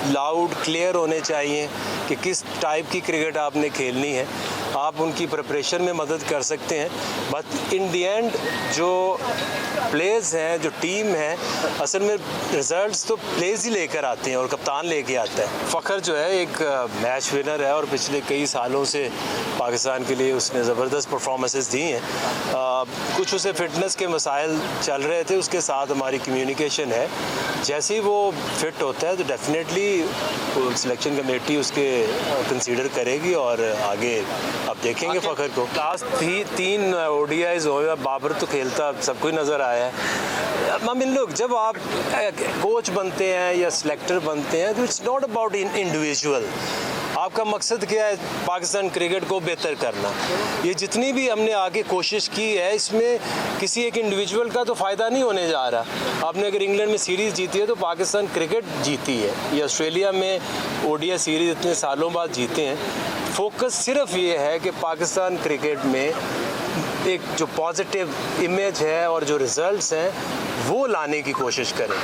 लाउड क्लियर होने चाहिए कि किस टाइप की क्रिकेट आपने खेलनी है। आप उनकी प्रिपरेशन में मदद कर सकते हैं, बट इन दी एंड जो प्लेयर्स हैं, जो टीम है, असल में रिजल्ट्स तो प्लेयर्स ही लेकर आते हैं और कप्तान लेके आता है। फ़खर जो है एक मैच विनर है और पिछले कई सालों से पाकिस्तान के लिए उसने ज़बरदस्त परफॉर्मेंसेस दी हैं। कुछ उसे फिटनेस के मसाइल चल रहे थे, उसके साथ हमारी कम्युनिकेशन है। जैसे ही वो फिट होता है तो डेफिनेटली सिलेक्शन कमेटी उसके कंसीडर करेगी और आगे अब देखेंगे फ़खर को। लास्ट 3 ODIs हो गया, बाबर तो खेलता सबको ही नज़र आया है। मामिन लोग जब आप कोच बनते हैं या सिलेक्टर बनते हैं तो इट्स नॉट अबाउट इंडिविजुअल। आपका मकसद क्या है? पाकिस्तान क्रिकेट को बेहतर करना। ये जितनी भी हमने आगे कोशिश की है, इसमें किसी एक इंडिविजुअल का तो फ़ायदा नहीं होने जा रहा। आपने अगर इंग्लैंड में सीरीज़ जीती है तो पाकिस्तान क्रिकेट जीती है, या ऑस्ट्रेलिया में ODI सीरीज़ इतने सालों बाद जीते हैं। फोकस सिर्फ ये है कि पाकिस्तान क्रिकेट में एक जो पॉजिटिव इमेज है और जो रिजल्ट्स हैं वो लाने की कोशिश करें।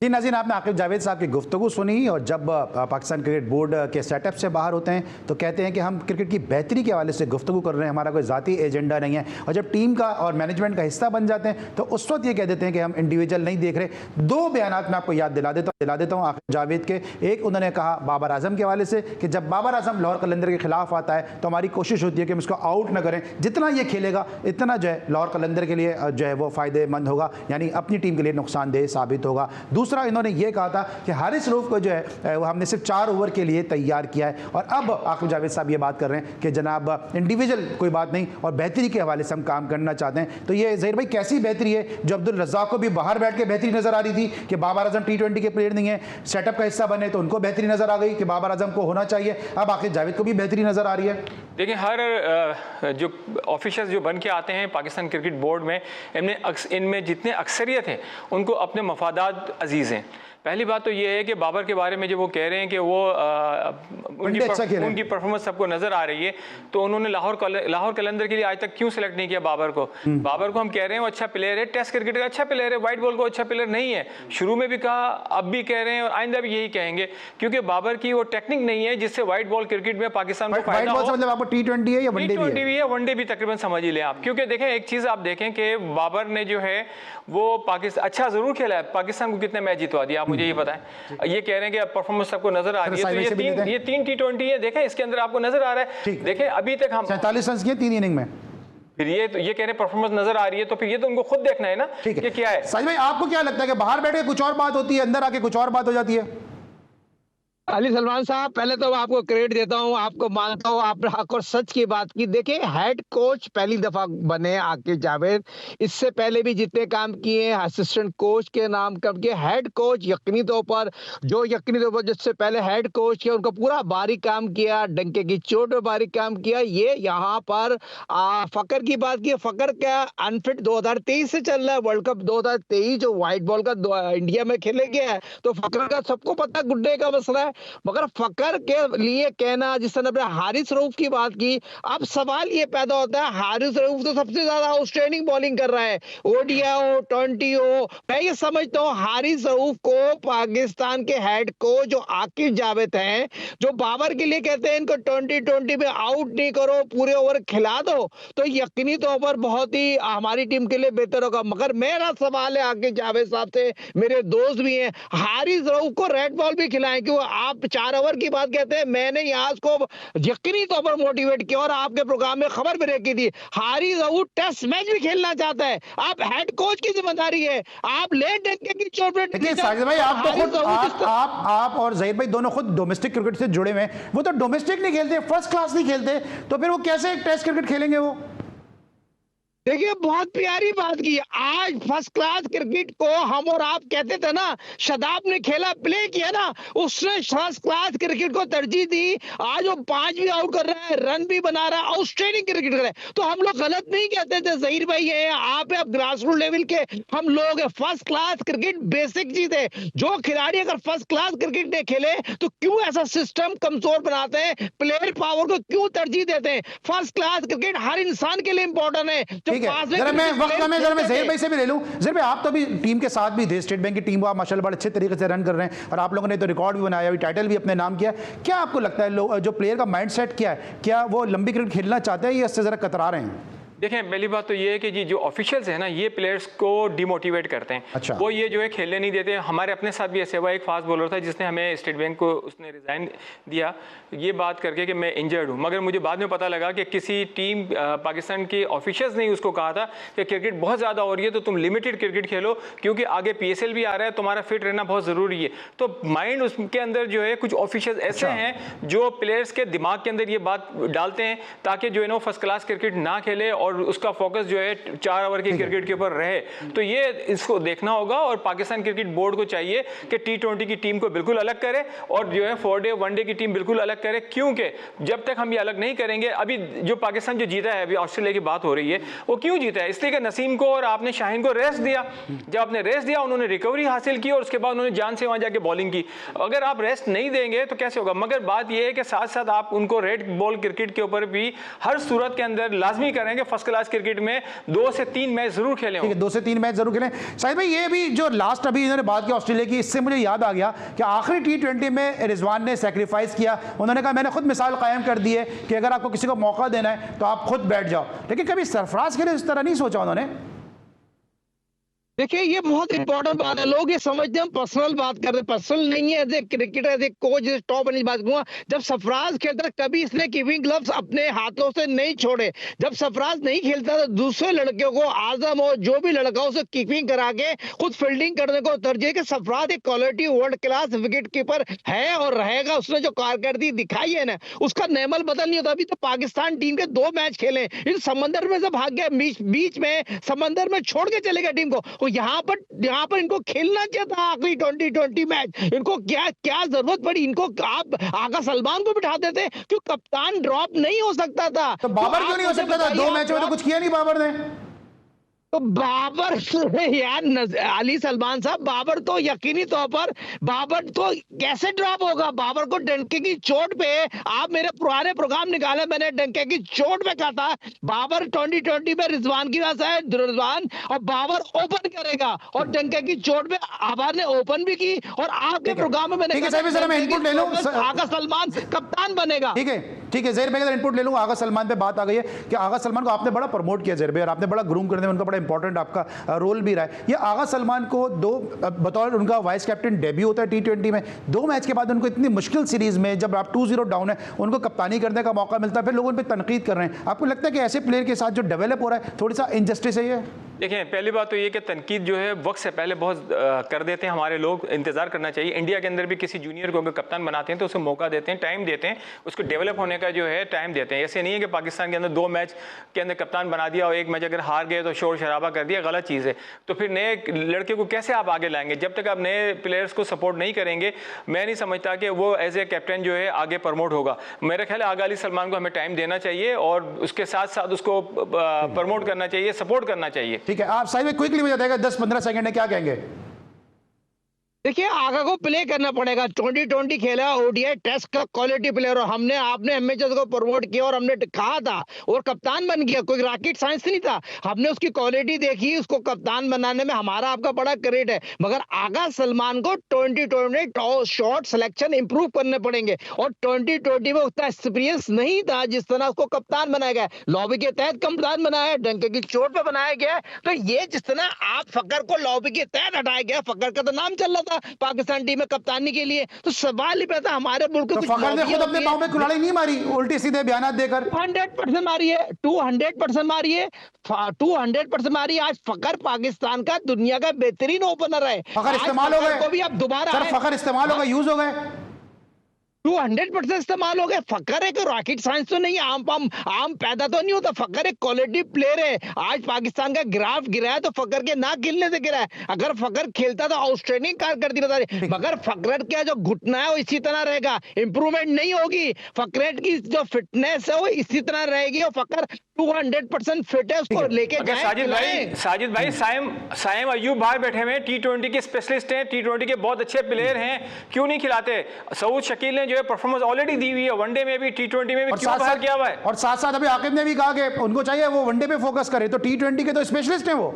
जी नाज़रीन, आपने आकिब जावेद साहब की गुफ्तगू सुनी, और जब पाकिस्तान क्रिकेट बोर्ड के सेटअप से बाहर होते हैं तो कहते हैं कि हम क्रिकेट की बेहतरी के हवाले से गुफ्तगू कर रहे हैं, हमारा कोई ज़ाती एजेंडा नहीं है। और जब टीम का और मैनेजमेंट का हिस्सा बन जाते हैं तो उस वक्त ये कह देते हैं कि हम इंडिविजुअल नहीं देख रहे। 2 बयानात मैं आपको याद दिला देता हूँ आकिब जावेद के। एक उन्होंने कहा बाबर आजम के हवाले से कि जब बाबर आजम लाहौर कलंदर के खिलाफ आता है तो हमारी कोशिश होती है कि हम इसको आउट ना करें, जितना ये खेलेगा इतना जो है लाहौर कलंदर के लिए जो है वो फ़ायदेमंद होगा, यानी अपनी टीम के लिए नुकसानदेह साबित होगा। दूसरा, इन्होंने ये कहा था कि हारिस रऊफ को जो है वो हमने सिर्फ 4 ओवर के लिए तैयार किया है। और अब आकिब जावेद साहब ये बात कर रहे हैं कि जनाब इंडिविजुअल कोई बात नहीं और बेहतरी के हवाले से हम काम करना चाहते हैं। तो ये ज़हीर भाई कैसी बेहतरी है जो अब्दुल रज़ाक को भी बाहर बैठ के बेहतरी नज़र आ रही थी कि बाबर आजम T20 के प्लेयर नहीं है, सेटअप का हिस्सा बने तो उनको बेहतरी नज़र आ गई कि बाबर आजम को होना चाहिए, अब आकिब जावेद को भी बेहतरी नज़र आ रही है।
देखिए, हर जो ऑफिशियल्स जो बन के आते हैं पाकिस्तान क्रिकेट बोर्ड में, इनमें जितने अक्सरियत हैं उनको अपने मफादात अजीज़ हैं। पहली बात तो ये है कि बाबर के बारे में जब वो कह रहे हैं कि वो उनकी परफॉर्मेंस सबको नज़र आ रही है, तो उन्होंने लाहौर कलंदर के लिए आज तक क्यों सेलेक्ट नहीं किया बाबर को? बाबर को हम कह रहे हैं वो अच्छा प्लेयर है, टेस्ट क्रिकेट का अच्छा प्लेयर है, वाइट बॉल को अच्छा प्लेयर नहीं है। शुरू में भी कहा, अब भी कह रहे हैं और आइंदा भी यही कहेंगे, क्योंकि बाबर की वो टेक्निक नहीं है जिससे वाइट बॉल क्रिकेट में पाकिस्तान को फायदा हो।
मतलब आपको T20 है या वनडे
भी है? वनडे भी तकरीबन समझ ही लें आप। क्योंकि देखें, एक चीज़ आप देखें कि बाबर ने जो है वो पाकिस्तान अच्छा ज़रूर खेला है, पाकिस्तान को कितने मैच जितवा दिया आप मुझे ये पता है। ये कह रहे हैं कि परफॉर्मेंस सबको नजर आ रही है, तो ये 3 T20 है, देखें इसके अंदर आपको नजर आ रहा है। देखें अभी तक हम
47 रन किए 3 इनिंग में,
फिर ये कह रहे हैं परफॉर्मेंस नजर आ रही है, तो फिर ये तो उनको खुद देखना है ना कि क्या है।
साजिद भाई, आपको क्या लगता है कि बाहर बैठ के कुछ और बात होती है, अंदर आके कुछ और बात हो जाती है?
अली सलमान साहब, पहले तो आपको क्रेडिट देता हूं, आपको मानता हूं, आपने हक और सच की बात की। देखिए, हेड कोच पहली दफा बने आकिब जावेद, इससे पहले भी जितने काम किए असिस्टेंट कोच के नाम काम किए, हेड कोच यकीनी तौर पर जिससे पहले हेड कोच किया उनका पूरा बारीक काम किया, डंके की चोट पर बारीक काम किया। ये यहाँ पर फकर की बात की, फकर क्या अनफिट 2023 से चल रहा है, वर्ल्ड कप 2023 जो व्हाइट बॉल का इंडिया में खेले गया है, तो फकर का सबको पता गुड्डे का मसला है। मगर फकर के लिए कहना, जिस तरह हारिस रऊफ की बात की, अब सवाल ये पैदा होता है, हारिस रऊफ तो सबसे ज्यादा आउटस्टैंडिंग बॉलिंग कर रहा है, ODI हो T20 हो। मैं ये समझता हूँ हारिस रऊफ को पाकिस्तान के हेड कोच जो आकिब जावेद हैं, जो बाबर के लिए कहते हैं इनको T20 में आउट नहीं करो, पूरे ओवर खिला दो, तो यकीनी तौर पर बहुत ही हमारी टीम के लिए बेहतर होगा। मगर मेरा सवाल है आकिब जावेद साहब से, मेरे दोस्त भी हैं, हारिस रऊफ को रेड बॉल भी खिलाएं, क्यों आप 4 ओवर की बात कहते हैं। मैंने यहाँ को यकीनी तौर पर मोटिवेट किया और आपके प्रोग्राम में खबर भी रखी थी, हारिस रऊफ टेस्ट मैच भी खेलना चाहता है। आप हेड कोच की जिम्मेदारी है, आप लेट डंके की चोट पे।
देखिए साजिद भाई, आप तो खुद आप और ज़हीर भाई दोनों खुद डोमेस्टिक क्रिकेट से जुड़े हुए हैं, वो तो डोमेस्टिक नहीं खेलते, फर्स्ट क्लास नहीं खेलते, तो फिर वो कैसे टेस्ट क्रिकेट खेलेंगे? वो
देखिए बहुत प्यारी बात की। आज फर्स्ट क्लास क्रिकेट को हम और आप कहते थे ना, शदाब ने खेला, प्ले किया ना, उसने फर्स्ट क्लास क्रिकेट को तरजीह दी। आज वो 5 भी आउट कर रहा है, रन भी बना रहा है, आउटस्टैंडिंग क्रिकेट कर रहा है। तो हम लोग गलत नहीं कहते थे, जहीर भाई है आप है, ग्रास रूट लेवल के हम लोग है। फर्स्ट क्लास क्रिकेट बेसिक चीज है। जो खिलाड़ी अगर फर्स्ट क्लास क्रिकेट नहीं खेले तो क्यों ऐसा सिस्टम कमजोर बनाते हैं, प्लेयर पावर को क्यों तरजीह देते हैं? फर्स्ट क्लास क्रिकेट हर इंसान के लिए इंपॉर्टेंट है।
ठीक है, जरा मैं वक्त में जरा मैं जहीर भाई से भी ले लूं। जहीर भाई, आप तो अभी टीम के साथ भी थे, स्टेट बैंक की टीम को आप माशाल्लाह बड़े अच्छे तरीके से रन कर रहे हैं और आप लोगों ने तो रिकॉर्ड भी बनाया, अभी टाइटल भी अपने नाम किया। क्या आपको लगता है जो प्लेयर का माइंडसेट क्या है, क्या वो लंबी क्रिकेट खेलना चाहते हैं या इससे जरा कतरा रहे हैं?
देखें, पहली बात तो ये है कि जी जो ऑफिशियल्स हैं ना, ये प्लेयर्स को डिमोटिवेट करते हैं।
अच्छा।
वो ये जो है खेलने नहीं देते। हमारे अपने साथ भी ऐसे हुआ, एक फास्ट बॉलर था जिसने हमें स्टेट बैंक को उसने रिज़ाइन दिया ये बात करके कि मैं इंजर्ड हूँ, मगर मुझे बाद में पता लगा कि किसी टीम पाकिस्तान के ऑफिशियल्स ने उसको कहा था कि क्रिकेट बहुत ज़्यादा हो रही है तो तुम लिमिटेड क्रिकेट खेलो, क्योंकि आगे PSL भी आ रहा है, तुम्हारा फिट रहना बहुत ज़रूरी है। तो माइंड उसके अंदर जो है कुछ ऑफिशियल्स ऐसे हैं जो प्लेयर्स के दिमाग के अंदर ये बात डालते हैं ताकि जो है ना फर्स्ट क्लास क्रिकेट ना खेले और उसका फोकस जो है 4 ओवर की क्रिकेट के ऊपर रहे। तो ये इसको देखना होगा और पाकिस्तान क्रिकेट बोर्ड को चाहिए कि T20 की टीम को बिल्कुल अलग करे और जो है 4 डे 1 डे की टीम बिल्कुल अलग करे, क्योंकि जब तक हम ये अलग नहीं करेंगे, अभी जो पाकिस्तान जो जीता है, अभी ऑस्ट्रेलिया की बात हो रही है, वो क्यों जीता है? इसलिए कि नसीम को और आपने शाहीन को रेस्ट दिया। जब आपने रेस्ट दिया, उन्होंने रिकवरी हासिल की और उसके बाद उन्होंने जान से वहां जाके बॉलिंग की। अगर आप रेस्ट नहीं देंगे तो कैसे होगा? मगर बात यह है कि साथ साथ आप उनको रेड बॉल क्रिकेट के ऊपर भी हर सूरत के अंदर लाजमी करेंगे फर्स्ट क्लास क्रिकेट में 2 से 3 मैच जरूर खेलें।
ठीक है, 2 से 3 मैच जरूर खेलें। शाहिद भाई, ये भी जो लास्ट अभी इन्होंने बात की ऑस्ट्रेलिया की, इससे मुझे याद आ गया कि आखिरी T20 में रिजवान ने सैक्रिफाइस किया। उन्होंने कहा मैंने खुद मिसाल कायम कर दी है कि अगर आपको किसी को मौका देना है तो आप खुद बैठ जाओ, लेकिन कभी सरफराज के लिए इस तरह नहीं सोचा उन्होंने।
देखिए ये बहुत इंपॉर्टेंट बात है। लोग ये समझते हैं हम पर्सनल बात कर रहे हैं, पर्सनल नहीं है। As a cricketer, as a coach, top वाली बात कहूंगा, जब सरफराज खेलता कभी इसने कीपिंग ग्लव्स अपने हाथों से नहीं छोड़े। जब सरफराज नहीं खेलता तो दूसरे लड़के को, आजम हो जो भी लड़का उसे कीपिंग करा के खुद फील्डिंग करने को तरजीह कि सरफराज एक quality world class wicket keeper है और रहेगा। उसने जो कारकर्दगी दिखाई है ना, उसका नेमल बदल नहीं होता। अभी तो पाकिस्तान टीम के 2 मैच खेले, इन समंदर में से भाग गया, बीच में समंदर में छोड़ के चले गए टीम को। तो यहाँ पर इनको खेलना चाहिए था आखिरी 2020 मैच। इनको क्या जरूरत पड़ी? इनको आप आगा सलमान को बिठा देते, क्यों कप्तान ड्रॉप नहीं हो सकता था?
तो बाबर क्यों नहीं हो सकता था? 2 मैचों में तो कुछ किया नहीं बाबर ने।
तो बाबर यार अली सलमान साहब, बाबर तो यकीनी तौर पर बाबर तो कैसे ड्रॉप होगा? बाबर को डंके की चोट पे, आप मेरे पुराने प्रोग्राम निकाले, मैंने डंके की चोट पे कहा था बाबर 2020 में रिजवान की वजह से रिजवान और बाबर ओपन करेगा, और डंके की चोट पे आबाद ने ओपन भी की। और आपके प्रोग्राम में मैंने आगा सलमान कप्तान बनेगा।
ठीक है, ज़हीर भाई इनपुट ले लूं। आगा सलमान पे बात आ गई है कि आगा सलमान को आपने बड़ा प्रमोट किया ज़हीर भाई, और आपने बड़ा ग्रूम करने में उनका बड़ा इंपॉर्टेंट आपका रोल भी रहा है। ये आगा सलमान को बतौर उनका वाइस कैप्टन डेब्यू होता है T20 में, 2 मैच के बाद उनको इतनी मुश्किल सीरीज में जब आप 2-0 डाउन है, उनको कप्तानी करने का मौका मिलता है, फिर लोग उन पर तनकीद कर रहे हैं। आपको लगता है कि ऐसे प्लेयर के साथ जो डेवलप हो रहा है थोड़ी सा इनजस्टिस है ये?
देखिए, पहली बात तो ये कि तनकीद जो है वक्त से पहले बहुत कर देते हैं हमारे लोग, इंतजार करना चाहिए। इंडिया के अंदर भी किसी जूनियर को अगर कप्तान बनाते हैं तो उसे मौका देते हैं, टाइम देते हैं, उसको डेवलप होने का जो है टाइम देते हैं। ऐसे नहीं है कि पाकिस्तान के अंदर 2 मैच के अंदर कप्तान बना दिया और 1 मैच अगर हार गए तो शोर शराबा कर दिया, गलत चीज़ है। तो फिर नए लड़के को कैसे आप आगे लाएंगे? जब तक आप नए प्लेयर्स को सपोर्ट नहीं करेंगे, मैं नहीं समझता कि वो एज ए कैप्टन जो है आगे प्रमोट होगा। मेरा ख्याल है आगा अली सलमान को हमें टाइम देना चाहिए और उसके साथ साथ उसको प्रमोट करना चाहिए, सपोर्ट करना चाहिए।
ठीक है, आप साहिब क्विकली मुझे बताइएगा 10-15 सेकंड में क्या कहेंगे?
देखिए आगा को प्ले करना पड़ेगा। 2020 खेला, ODI टेस्ट का क्वालिटी प्लेयर, और हमने आपने MHS को प्रमोट किया और हमने कहा था और कप्तान बन गया। कोई रॉकेट साइंस नहीं था, हमने उसकी क्वालिटी देखी, उसको कप्तान बनाने में हमारा आपका बड़ा क्रेडिट है। मगर आगा सलमान को 2020 शॉट सिलेक्शन इंप्रूव करने पड़ेंगे और 2020 में उतना एक्सपीरियंस नहीं था जिस तरह उसको कप्तान बनाया गया। लॉबी के तहत कप्तान बनाया, डंके की चोट पे बनाया गया। तो ये जिस तरह आप फकर को लॉबी के तहत हटाया गया, फकर का तो नाम चल रहा था पाकिस्तान टीम में कप्तानी के लिए, तो सवाल ही पैदा हमारे मुल्क
तो फखर ने खुद अपने पांव में कुल्हाड़ी नहीं मारी, उल्टी सीधे बयान देकर
200% मारी है, 200% मारी है, 200% मारी। आज फखर पाकिस्तान का दुनिया का बेहतरीन ओपनर है।
फखर इस्तेमाल हो गए,
भी आप दोबारा
सर फखर इस्तेमाल हो गए, यूज हो गए।
200% इस्तेमाल हो गया। फकर है कि रॉकेट साइंस तो नहीं, आम पैदा तो नहीं होता। फकर एक क्वालिटी प्लेयर है। आज पाकिस्तान का ग्राफ गिरा है तो फकर के ना खेलने से गिरा है। अगर फकर खेलता तो आउटस्टैंडिंग कारकर्दगी बताती, मगर फकर का जो घुटना है वो इसी तरह रहेगा, इंप्रूवमेंट नहीं होगी। फकर की जो फिटनेस है वो इसी तरह रहेगी और फकर 200% फिट है, उसको लेके जाए।
साजिद भाई साइम अयूब बाहर बैठे हुए T20 के स्पेशलिस्ट हैं, T20 के बहुत अच्छे प्लेयर हैं, क्यों नहीं खिलाते? सऊद शकील ने जो है परफॉर्मेंस ऑलरेडी दी हुई है, वनडे में भी T20 में भी, क्यों बाहर किया हुआ है?
और साथ साथ अभी आकिब ने भी कहा कि उनको चाहिए वो वनडे पे फोकस करे, तो T20 के तो स्पेशलिस्ट हैं वो।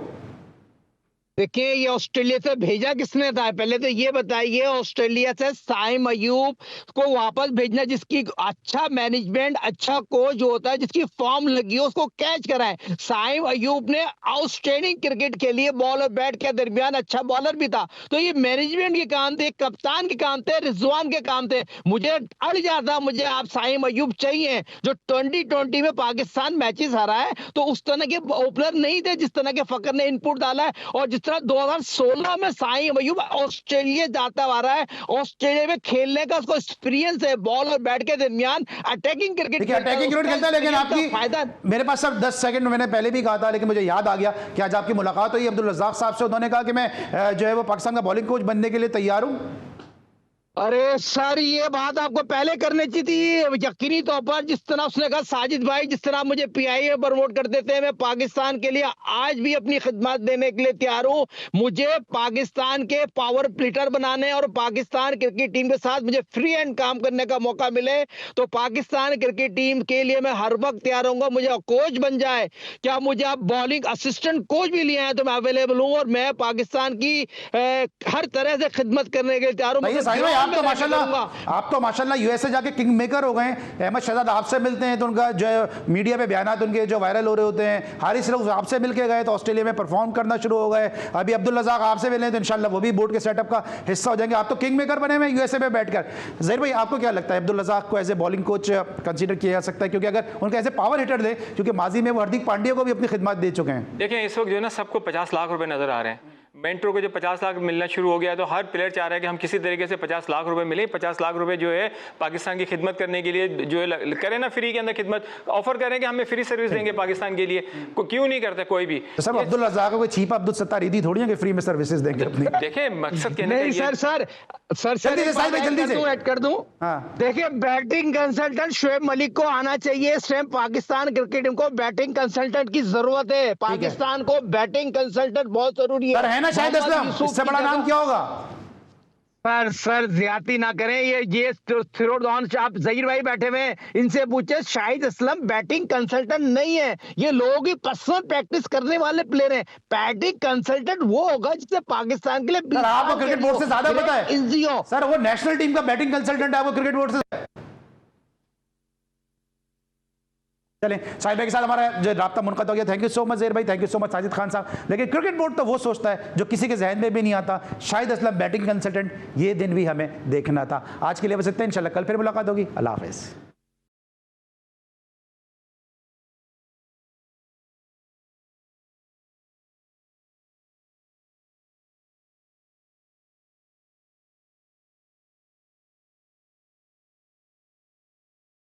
देखिए ये ऑस्ट्रेलिया से भेजा किसने था? पहले तो ये बताइए, ऑस्ट्रेलिया से साइम अयूब को वापस भेजना जिसकी अच्छा मैनेजमेंट, अच्छा कोच जो होता है, जिसकी फॉर्म लगी हो उसको कैच कराए। साइम अयूब ने आउटस्टैंडिंग क्रिकेट खेली है, बॉल और बैट के दरमियान अच्छा बॉलर भी था। तो ये मैनेजमेंट के काम थे, कप्तान के काम थे, रिजवान के काम थे। मुझे अड़ जाता, मुझे आप साइम अयूब चाहिए जो 2020 में पाकिस्तान मैचेस हारा है, तो उस तरह के ओपनर नहीं थे जिस तरह के फकर ने इनपुट डाला है। और जिस 2016 में साइम अयूब ऑस्ट्रेलिया जाता आ रहा है, ऑस्ट्रेलिया में खेलने का उसको एक्सपीरियंस है, बॉल और बैट के दरमियान अटैकिंग क्रिकेट
खेलता है। लेकिन आपकी फायदा, मेरे पास सब 10 सेकंड मैंने पहले भी कहा था, लेकिन मुझे याद आ गया कि आज आपकी मुलाकात हुई अब्दुल रज़ाक साहब से। उन्होंने कहा कि मैं जो है वो पाकिस्तान का बॉलिंग कोच बनने के लिए तैयार हूं।
अरे सर ये बात आपको पहले करनी चाहिए थी। यकीनी तौर पर जिस तरह उसने कहा, साजिद भाई जिस तरह मुझे PIA में प्रमोट कर देते हैं, मैं पाकिस्तान के लिए आज भी अपनी खिदमत देने के लिए तैयार हूं। मुझे पाकिस्तान के पावर प्लेटर बनाने और पाकिस्तान क्रिकेट टीम के साथ मुझे फ्री हैंड काम करने का मौका मिले तो पाकिस्तान क्रिकेट टीम के लिए मैं हर वक्त तैयार रहूंगा। मुझे कोच बन जाए, क्या मुझे आप बॉलिंग असिस्टेंट कोच भी लिए हैं तो मैं अवेलेबल हूँ और मैं पाकिस्तान की हर तरह से खिदमत करने के लिए तैयार हूँ।
आप तो माशाल्लाह यूएसए जाके किंग मेकर हो गए। अहमद शहजाद आपसे मिलते हैं तो उनका जो मीडिया पे बयानात उनके जो वायरल हो रहे होते हैं। हारिस रऊफ आपसे मिलके गए तो ऑस्ट्रेलिया में परफॉर्म करना शुरू हो गए। अभी अब्दुल रज़ाक आपसे मिले तो इंशाल्लाह वो भी बोर्ड के सेटअप का हिस्सा हो जाएंगे। आप तो किंग मेकर बने हुए यूएसए में बैठकर। ज़हीर भाई आपको क्या लगता है अब्दुल रज़ाक को as a bowling coach consider किया जा सकता है? क्योंकि अगर उनका ऐसे पावर हिटर दे, क्योंकि माजी में वो हार्दिक पांड्या को भी अपनी खिदमत दे चुके हैं।
देखिए इस वक्त जो है ना सबको 50 लाख रुपए नजर आ रहे हैं। मेंटरों को जो 50 लाख मिलना शुरू हो गया है तो हर प्लेयर चाह रहा है कि हम किसी तरीके से 50 लाख रुपए मिले। 50 लाख रुपए जो है पाकिस्तान की खिदमत करने के लिए जो है करें ना, फ्री के अंदर खिदमत ऑफर करें कि हमें फ्री सर्विस देंगे पाकिस्तान के लिए, क्यों नहीं करते कोई भी?
तो सब अब्दुल रज़ाक को चीप अब्दुल सत्तार ईदी थोड़ी है कि फ्री में सर्विसेज देंगे अपनी।
देखिए मकसद कहने
नहीं सर जल्दी से ऐड कर दूं। देखिए बैटिंग कंसल्टेंट शुएब मलिक को आना चाहिए। इस टाइम पाकिस्तान क्रिकेट टीम को बैटिंग कंसल्टेंट की जरूरत है। पाकिस्तान को बैटिंग कंसल्टेंट बहुत जरूरी है
ना। शाहिद असलम, इससे बड़ा नाम क्या होगा?
सर ज्यादती ना करें। ये थ्रोडाउन आप ज़हीर भाई बैठे हुए हैं, इनसे पूछे। शाहिद असलम बैटिंग कंसल्टेंट नहीं है, ये लोग ही पर्सनल प्रैक्टिस करने वाले प्लेयर हैं। बैटिंग कंसल्टेंट वो होगा जिससे पाकिस्तान के लिए।
आपको क्रिकेट बोर्ड से ज्यादा पता है सर, वो नेशनल टीम का बैटिंग कंसल्टेंट है, आपको क्रिकेट बोर्ड से। चलें साहिब भाई के साथ हमारा जो राब्ता मुनक़त हो गया। Thank you so much Zaheer भाई, thank you so much Sajid Khan साहब। लेकिन क्रिकेट बोर्ड तो वो सोचता है जो किसी के जहन में भी नहीं आता। शाहिद असलम बैटिंग कंसल्टेंट, ये दिन भी हमें देखना था। आज के लिए बस इतना, इंशाल्लाह कल फिर मुलाकात होगी। अल्लाह हाफ़िज़।